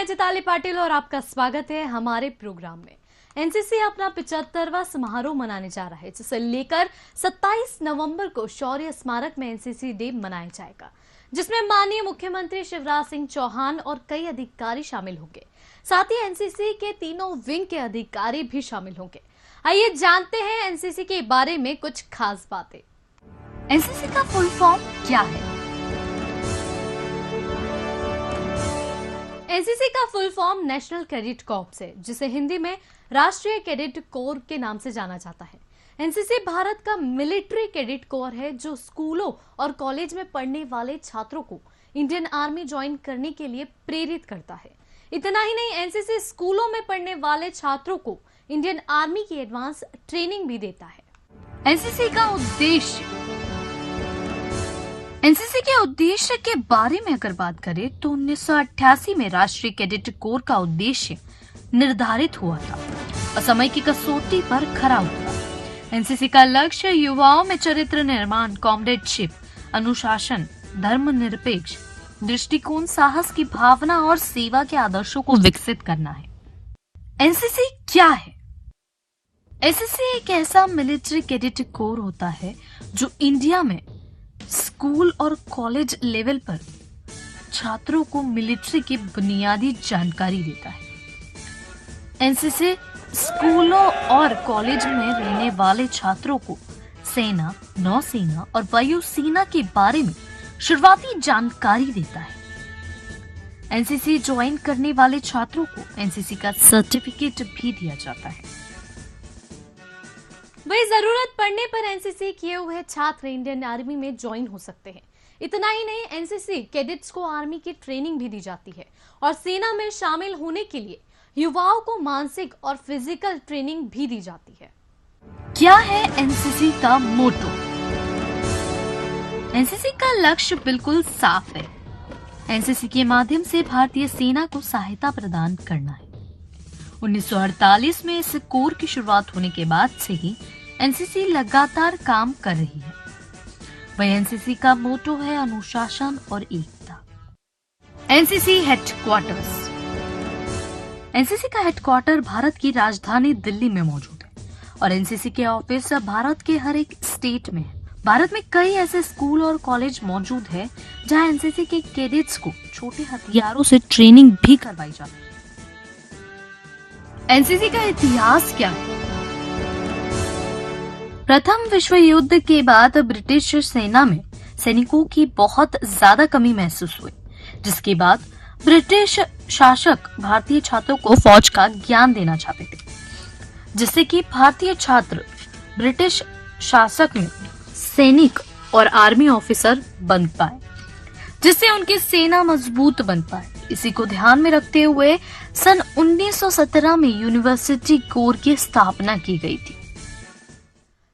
मैं चैताली पाटिल और आपका स्वागत है हमारे प्रोग्राम में। एनसीसी अपना 75वां समारोह मनाने जा रहा है, जिसे लेकर 27 नवंबर को शौर्य स्मारक में एनसीसी डे मनाया जाएगा, जिसमें माननीय मुख्यमंत्री शिवराज सिंह चौहान और कई अधिकारी शामिल होंगे। साथ ही एनसीसी के तीनों विंग के अधिकारी भी शामिल होंगे। आइए जानते हैं एनसीसी के बारे में कुछ खास बातें। एनसीसी का फुल फॉर्म क्या है? एनसीसी का full form national cadet corps है, जिसे हिंदी में राष्ट्रीय कैडेट कोर के नाम से जाना जाता है। एनसीसी भारत का मिलिट्री कैडेट कोर है, जो स्कूलों और कॉलेज में पढ़ने वाले छात्रों को इंडियन आर्मी ज्वाइन करने के लिए प्रेरित करता है। इतना ही नहीं, एनसीसी स्कूलों में पढ़ने वाले छात्रों को इंडियन आर्मी की एडवांस ट्रेनिंग भी देता है। एनसीसी का उद्देश्य, एनसीसी के उद्देश्य के बारे में अगर बात करें तो 1988 में राष्ट्रीय कैडेट कोर का उद्देश्य निर्धारित हुआ था और समय की कसौटी पर खरा उतरा। एनसीसी का लक्ष्य युवाओं में चरित्र निर्माण, कॉमरेडशिप, अनुशासन, धर्मनिरपेक्ष दृष्टिकोण, साहस की भावना और सेवा के आदर्शों को विकसित करना है। एनसीसी क्या है? एनसीसी एक ऐसा मिलिट्री कैडेट कोर होता है जो इंडिया में स्कूल और कॉलेज लेवल पर छात्रों को मिलिट्री की बुनियादी जानकारी देता है। एनसीसी स्कूलों और कॉलेज में रहने वाले छात्रों को सेना, नौसेना और वायुसेना के बारे में शुरुआती जानकारी देता है। एनसीसी ज्वाइन करने वाले छात्रों को एनसीसी का सर्टिफिकेट भी दिया जाता है। वही जरूरत पड़ने पर एनसीसी किए हुए छात्र इंडियन आर्मी में ज्वाइन हो सकते हैं। इतना ही नहीं, एनसीसी कैडेट्स को आर्मी की ट्रेनिंग भी दी जाती है और सेना में शामिल होने के लिए युवाओं को मानसिक और फिजिकल ट्रेनिंग भी दी जाती है। क्या है एनसीसी का मोटो? एनसीसी का लक्ष्य बिल्कुल साफ है। एनसीसी के माध्यम से भारतीय सेना को सहायता प्रदान करना है। 1948 में इस कोर की शुरुआत होने के बाद से ही एनसीसी लगातार काम कर रही है। वही एनसीसी का मोटो है अनुशासन और एकता। एनसीसी हेडक्वार्टर्स, एनसीसी का हेडक्वार्टर भारत की राजधानी दिल्ली में मौजूद है और एनसीसी के ऑफिस भारत के हर एक स्टेट में है। भारत में कई ऐसे स्कूल और कॉलेज मौजूद है जहां एनसीसी के कैडेट्स को छोटे हथियारों से ट्रेनिंग भी करवाई जाती है। एनसीसी का इतिहास क्या है? प्रथम विश्व युद्ध के बाद ब्रिटिश सेना में सैनिकों की बहुत ज्यादा कमी महसूस हुई, जिसके बाद ब्रिटिश शासक भारतीय छात्रों को फौज का ज्ञान देना चाहते थे, जिससे कि भारतीय छात्र ब्रिटिश शासक में सैनिक और आर्मी ऑफिसर बन पाए, जिससे उनकी सेना मजबूत बन पाए। इसी को ध्यान में रखते हुए सन 1917 में यूनिवर्सिटी कोर की स्थापना की गई थी।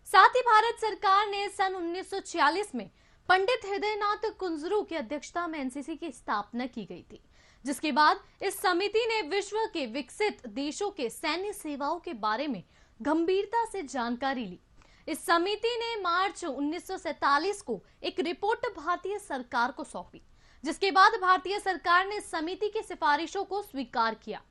साथ ही भारत सरकार ने सन 1946 में पंडित हृदयनाथ कुंजरू की अध्यक्षता में एनसीसी की स्थापना की गई थी, जिसके बाद इस समिति ने विश्व के विकसित देशों के सैन्य सेवाओं के बारे में गंभीरता से जानकारी ली। इस समिति ने मार्च 1947 को एक रिपोर्ट भारतीय सरकार को सौंपी, जिसके बाद भारतीय सरकार ने समिति की सिफारिशों को स्वीकार किया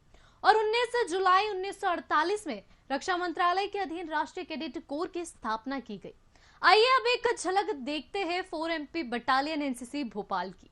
और 19 जुलाई 1948 में रक्षा मंत्रालय के अधीन राष्ट्रीय कैडेट कोर की स्थापना की गई। आइए अब एक झलक देखते हैं 4MP बटालियन एनसीसी भोपाल की।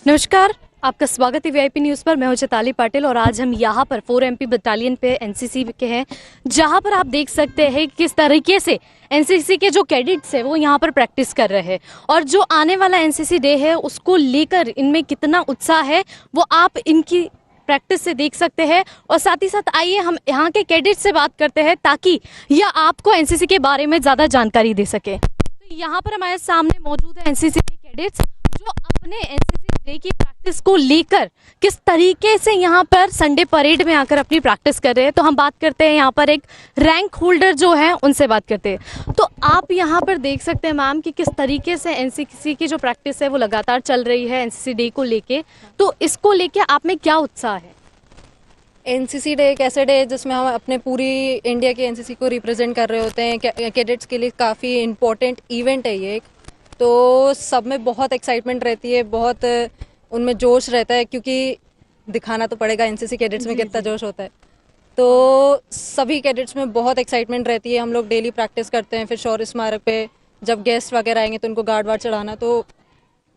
नमस्कार, आपका स्वागत है वीआईपी न्यूज पर। मैं हूं चैताली पाटिल और आज हम यहाँ पर 4MP बटालियन पे एनसीसी के हैं, जहां पर आप देख सकते हैं किस तरीके से एनसीसी के जो कैडेट्स हैं वो यहाँ पर प्रैक्टिस कर रहे हैं और जो आने वाला एनसीसी डे है उसको लेकर इनमें कितना उत्साह है वो आप इनकी प्रैक्टिस से देख सकते हैं। और साथ ही साथ आइए हम यहाँ के कैडेट्स से बात करते हैं ताकि यह आपको एनसीसी के बारे में ज्यादा जानकारी दे सके। तो यहाँ पर हमारे सामने मौजूद है एनसीसी के कैडेट्स जो अपने एनसीसी डे की प्रैक्टिस को लेकर किस तरीके से यहाँ पर संडे परेड में आकर अपनी प्रैक्टिस कर रहे हैं, तो हम बात करते हैं यहाँ पर एक रैंक होल्डर जो है उनसे बात करते हैं। तो आप यहाँ पर देख सकते हैं मैम कि किस तरीके से एनसीसी की जो प्रैक्टिस है वो लगातार चल रही है एनसीसी डे को लेके, तो इसको लेके आप में क्या उत्साह है? एनसीसी डे एक ऐसा डे है जिसमें हम अपने पूरी इंडिया के एनसीसी को रिप्रेजेंट कर रहे होते हैं। कैडेट्स के लिए काफ़ी इम्पोर्टेंट इवेंट है ये एक, तो सब में बहुत एक्साइटमेंट रहती है, बहुत उनमें जोश रहता है, क्योंकि दिखाना तो पड़ेगा एनसीसी कैडेट्स में कितना जोश होता है। तो सभी कैडेट्स में बहुत एक्साइटमेंट रहती है। हम लोग डेली प्रैक्टिस करते हैं, फिर शौर्य स्मारक पे जब गेस्ट वगैरह आएंगे तो उनको गार्ड वार्ड चढ़ाना, तो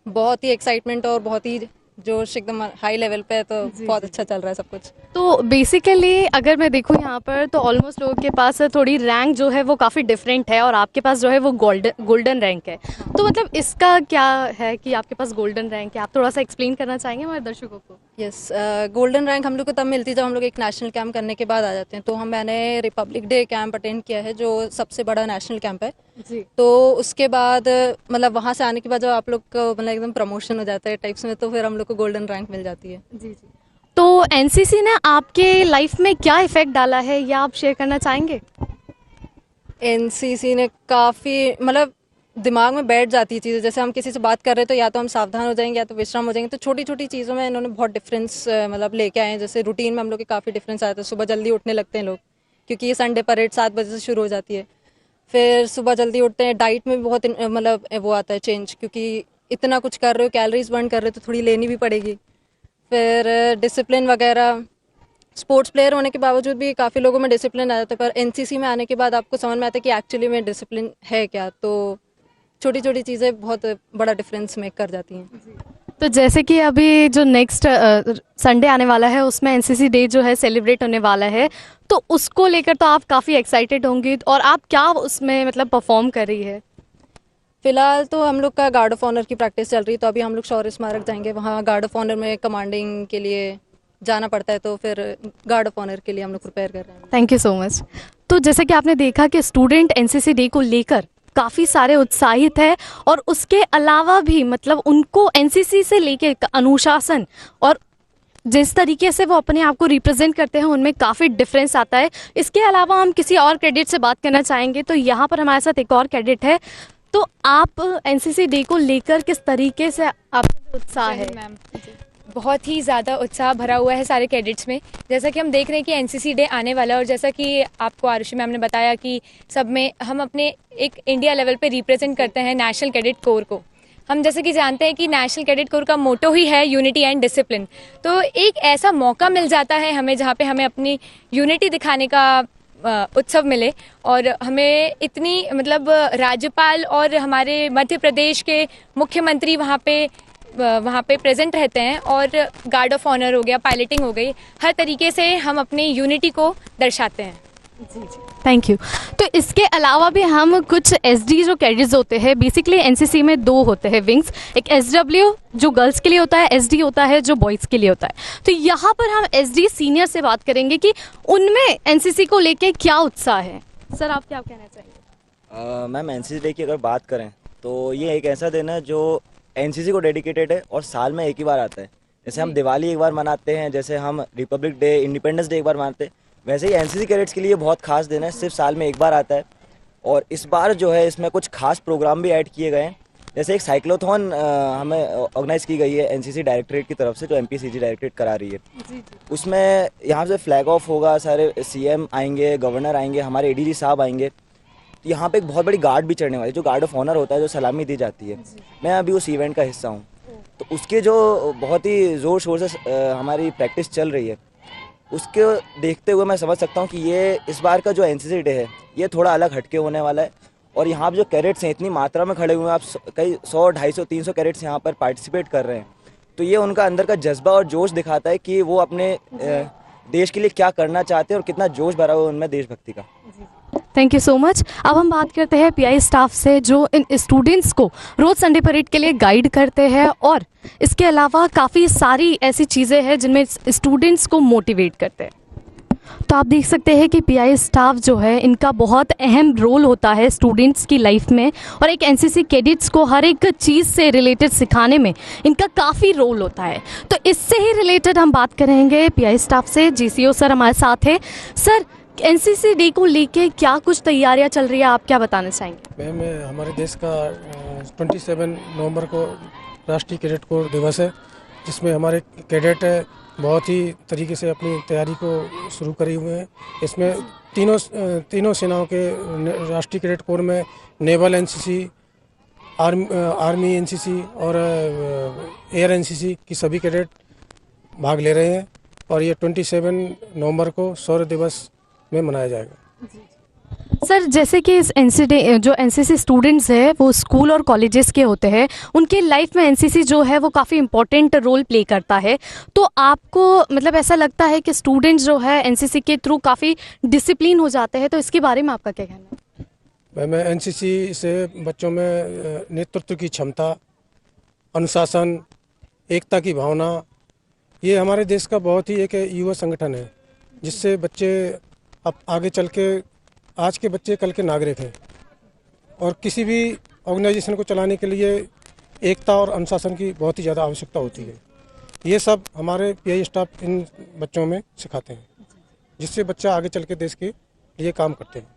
बहुत ही एक्साइटमेंट और बहुत ही जोश एकदम हाई लेवल पे है, तो बहुत अच्छा चल रहा है सब कुछ। तो बेसिकली अगर मैं देखूँ यहाँ पर तो ऑलमोस्ट लोगों के पास थोड़ी रैंक जो है वो काफ़ी डिफरेंट है और आपके पास जो है वो गोल्डन रैंक है, तो मतलब इसका क्या है कि आपके पास गोल्डन रैंक है? आप थोड़ा सा एक्सप्लेन करना चाहेंगे हमारे दर्शकों को? यस, गोल्डन रैंक हम लोग को तब मिलती है जब हम लोग एक नेशनल कैंप करने के बाद आ जाते हैं। तो मैंने रिपब्लिक डे कैंप अटेंड किया है, जो सबसे बड़ा नेशनल कैंप है जी। तो उसके बाद मतलब वहाँ से आने के बाद जब आप लोग को मतलब एकदम प्रमोशन हो जाता है टाइप्स में, तो फिर हम लोग को गोल्डन रैंक मिल जाती है। जी जी। तो एनसीसी ने आपके लाइफ में क्या इफेक्ट डाला है या आप शेयर करना चाहेंगे? एनसीसी ने काफ़ी मतलब दिमाग में बैठ जाती है चीज़ें। जैसे हम किसी से बात कर रहे हैं तो या तो हम सावधान हो जाएंगे या तो विश्राम हो जाएंगे। तो छोटी छोटी चीज़ों में इन्होंने बहुत डिफरेंस मतलब लेके आए हैं। जैसे रूटीन में हम लोग के काफ़ी डिफरेंस आया था। सुबह जल्दी उठने लगते हैं लोग, क्योंकि ये संडे परेड 7 बजे से शुरू हो जाती है। फिर सुबह जल्दी उठते हैं। डाइट में भी बहुत मतलब वो आता है चेंज, क्योंकि इतना कुछ कर रहे हो, कैलोरीज बर्न कर रहे हो, तो थोड़ी लेनी भी पड़ेगी। फिर डिसिप्लिन वगैरह, स्पोर्ट्स प्लेयर होने के बावजूद भी काफ़ी लोगों में डिसिप्लिन आ जाता है, पर एनसीसी में आने के बाद आपको समझ में आता है कि एक्चुअली में डिसिप्लिन है क्या। तो छोटी छोटी चीज़ें बहुत बड़ा डिफरेंस मेक कर जाती हैं। तो जैसे कि अभी जो नेक्स्ट संडे आने वाला है उसमें एनसीसी डे जो है सेलिब्रेट होने वाला है, तो उसको लेकर तो आप काफ़ी एक्साइटेड होंगे, और आप क्या उसमें मतलब परफॉर्म कर रही है? फिलहाल तो हम लोग का गार्ड ऑफ ऑनर की प्रैक्टिस चल रही है। तो अभी हम लोग शौर्य स्मारक जाएंगे, वहाँ गार्ड ऑफ ऑनर में कमांडिंग के लिए जाना पड़ता है, तो फिर गार्ड ऑफ ऑनर के लिए हम लोग प्रिपेयर कर रहे हैं। Thank you so much. तो जैसे कि आपने देखा कि स्टूडेंट एनसीसी डे को लेकर काफ़ी सारे उत्साहित है, और उसके अलावा भी मतलब उनको एनसीसी से लेके अनुशासन और जिस तरीके से वो अपने आप को रिप्रेजेंट करते हैं उनमें काफ़ी डिफरेंस आता है। इसके अलावा हम किसी और कैडेट से बात करना चाहेंगे। तो यहाँ पर हमारे साथ एक और कैडेट है। तो आप एनसीसी डे को लेकर किस तरीके से आपका उत्साह है? मैम, बहुत ही ज़्यादा उत्साह भरा हुआ है सारे कैडेट्स में। जैसा कि हम देख रहे हैं कि एनसीसी डे आने वाला है, और जैसा कि आपको आरुषि मैम ने बताया कि सब में हम अपने एक इंडिया लेवल पे रिप्रेजेंट करते हैं नेशनल कैडेट कोर को। हम जैसे कि जानते हैं कि नेशनल कैडेट कोर का मोटो ही है यूनिटी एंड डिसिप्लिन। तो एक ऐसा मौका मिल जाता है हमें जहाँ पे हमें अपनी यूनिटी दिखाने का उत्सव मिले, और हमें इतनी मतलब राज्यपाल और हमारे मध्य प्रदेश के मुख्यमंत्री वहाँ पे प्रेजेंट रहते हैं, और गार्ड ऑफ ऑनर हो गया, पायलटिंग हो गई, हर तरीके से हम अपनी यूनिटी को दर्शाते हैं। जी जी, थैंक यू। तो इसके अलावा भी हम कुछ एसडी जो कैडेट्स होते हैं, बेसिकली एनसीसी में 2 होते हैं विंग्स, एक एसडब्ल्यू जो गर्ल्स के लिए होता है, एसडी होता है जो बॉयज़ के लिए होता है। तो यहाँ पर हम एसडी सीनियर से बात करेंगे कि उनमें एनसीसी को लेके क्या उत्साह है। सर, आप क्या कहना चाहेंगे? मैम, एनसीसी डे की अगर बात करें तो ये एक ऐसा दिन है जो एनसीसी को डेडिकेटेड है और साल में एक ही बार आता है। जैसे हम दिवाली एक बार मनाते हैं, जैसे हम रिपब्लिक डे, इंडिपेंडेंस डे एक बार मनाते हैं, वैसे ही एनसीसी कैडेट्स के लिए बहुत खास दिन है, सिर्फ साल में एक बार आता है। और इस बार जो है इसमें कुछ खास प्रोग्राम भी ऐड किए गए हैं। जैसे एक साइक्लोथॉन हमें ऑर्गेनाइज की गई है एनसीसी डायरेक्टरेट की तरफ से, जो एमपीसीजी डायरेक्टरेट करा रही है। उसमें यहाँ से फ्लैग ऑफ होगा, सारे सीएम आएंगे, गवर्नर आएंगे, हमारे एडीजी साहब आएंगे। यहाँ पे एक बहुत बड़ी गार्ड भी चढ़ने वाली है, जो गार्ड ऑफ ऑनर होता है, जो सलामी दी जाती है। मैं अभी उस इवेंट का हिस्सा हूँ, तो उसके जो बहुत ही ज़ोर शोर से हमारी प्रैक्टिस चल रही है, उसके देखते हुए मैं समझ सकता हूँ कि ये इस बार का जो एनसीसी डे है ये थोड़ा अलग हटके होने वाला है। और यहाँ पर जो कैडेट्स हैं इतनी मात्रा में खड़े हुए हैं, आप कई 100, 250, 300 कैडेट्स यहाँ पर पार्टिसिपेट कर रहे हैं, तो ये उनका अंदर का जज्बा और जोश दिखाता है कि वो अपने देश के लिए क्या करना चाहते हैं और कितना जोश भरा हुआ है उनमें देशभक्ति का। Thank you so much. अब हम बात करते हैं पीआई स्टाफ से, जो इन स्टूडेंट्स को रोज संडे परेड के लिए गाइड करते हैं, और इसके अलावा काफ़ी सारी ऐसी चीज़ें हैं जिनमें स्टूडेंट्स को मोटिवेट करते हैं। तो आप देख सकते हैं कि पीआई स्टाफ जो है इनका बहुत अहम रोल होता है स्टूडेंट्स की लाइफ में, और एक एनसीसी कैडेट्स को हर एक चीज़ से रिलेटेड सिखाने में इनका काफ़ी रोल होता है। तो इससे ही रिलेटेड हम बात करेंगे पीआई स्टाफ से। जीसीओ सर हमारे साथ है। सर, एनसीसी डे को लेके क्या कुछ तैयारियां चल रही है, आप क्या बताना चाहेंगे? मैम, हमारे देश का 27 नवंबर को राष्ट्रीय कैडेट कोर दिवस है, जिसमें हमारे कैडेट बहुत ही तरीके से अपनी तैयारी को शुरू करे हुए हैं। इसमें तीनों सेनाओं के राष्ट्रीय कैडेट कोर में नेवल एनसीसी, आर्मी एनसीसी और एयर एनसीसी की सभी कैडेट भाग ले रहे हैं, और ये 27 नवंबर को शौर्य दिवस में मनाया जाएगा। सर, जैसे कि इस जो एनसीसी स्टूडेंट्स है वो स्कूल और कॉलेजेस के होते हैं, उनके लाइफ में एनसीसी जो है वो काफ़ी इंपॉर्टेंट रोल प्ले करता है। तो आपको मतलब ऐसा लगता है कि स्टूडेंट्स जो है एनसीसी के थ्रू काफ़ी डिसिप्लिन हो जाते हैं, तो इसके बारे में आपका क्या कहना है? मैं एनसीसी से बच्चों में नेतृत्व की क्षमता, अनुशासन, एकता की भावना, ये हमारे देश का बहुत ही एक युवा संगठन है, जिससे बच्चे अब आगे चल के, आज के बच्चे कल के नागरिक हैं, और किसी भी ऑर्गेनाइजेशन को चलाने के लिए एकता और अनुशासन की बहुत ही ज़्यादा आवश्यकता होती है। ये सब हमारे पीआई स्टाफ इन बच्चों में सिखाते हैं, जिससे बच्चा आगे चल के देश के लिए काम करते हैं।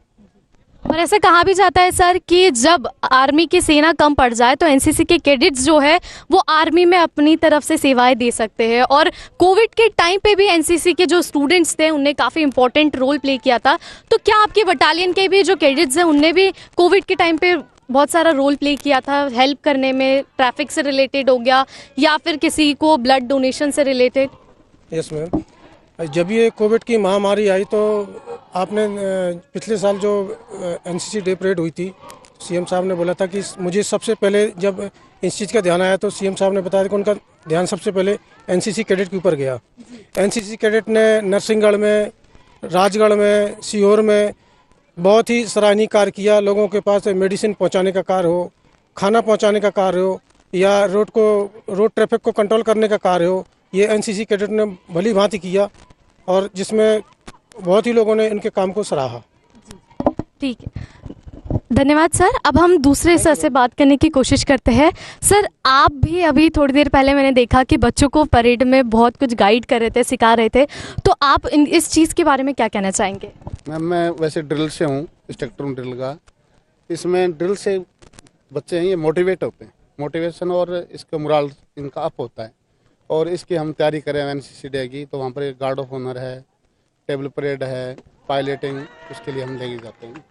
और ऐसा कहा भी जाता है सर कि जब आर्मी की सेना कम पड़ जाए तो एनसीसी के कैडेट्स जो है वो आर्मी में अपनी तरफ से सेवाएं दे सकते हैं, और कोविड के टाइम पे भी एनसीसी के जो स्टूडेंट्स थे उनने काफ़ी इंपॉर्टेंट रोल प्ले किया था। तो क्या आपके बटालियन के भी जो कैडेट्स हैं उनने भी कोविड के टाइम पे बहुत सारा रोल प्ले किया था हेल्प करने में, ट्रैफिक से रिलेटेड हो गया या फिर किसी को ब्लड डोनेशन से रिलेटेड? यस मैम, जब ये कोविड की महामारी आई तो आपने पिछले साल जो एनसीसी डे परेड हुई थी, सीएम साहब ने बोला था कि मुझे सबसे पहले, जब इस चीज़ का ध्यान आया तो सीएम साहब ने बताया कि उनका ध्यान सबसे पहले एनसीसी कैडेट के ऊपर गया। एनसीसी कैडेट ने नरसिंहगढ़ में, राजगढ़ में, सीहोर में बहुत ही सराहनीय कार्य किया। लोगों के पास मेडिसिन पहुंचाने का कार्य हो, खाना पहुंचाने का कार्य हो, या रोड ट्रैफिक को कंट्रोल करने का कार्य हो, ये एनसीसी कैडेट ने भली भांति किया, और जिसमें बहुत ही लोगों ने इनके काम को सराहा। ठीक है, धन्यवाद सर। अब हम दूसरे सर से बात करने की कोशिश करते हैं। सर, आप भी अभी थोड़ी देर पहले मैंने देखा कि बच्चों को परेड में बहुत कुछ गाइड कर रहे थे, सिखा रहे थे, तो आप इस चीज़ के बारे में क्या कहना चाहेंगे? मैम, मैं वैसे ड्रिल से हूँ, इंस्ट्रक्टर ड्रिल का। इसमें ड्रिल से बच्चे हैं ये मोटिवेट होते हैं, मोटिवेशन और इसका मोरल इनका अप होता है। और इसकी हम तैयारी करें एनसीसी डे की, तो वहाँ पर गार्ड ऑफ ऑनर है, टेबल परेड है, पायलटिंग, उसके लिए हम लेके जाते हैं।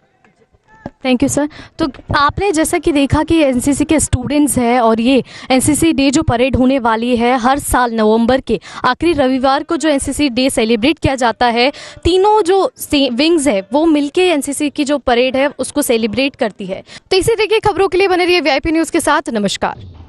Thank you sir. तो आपने जैसा कि देखा कि एनसीसी के स्टूडेंट्स हैं, और ये एनसीसी डे जो परेड होने वाली है हर साल नवंबर के आखिरी रविवार को जो एनसीसी डे सेलिब्रेट किया जाता है, तीनों जो विंग्स है वो मिलके एनसीसी की जो परेड है उसको सेलिब्रेट करती है। तो इसी तरह की खबरों के लिए बने रहिए वीआईपी न्यूज़ के साथ। नमस्कार।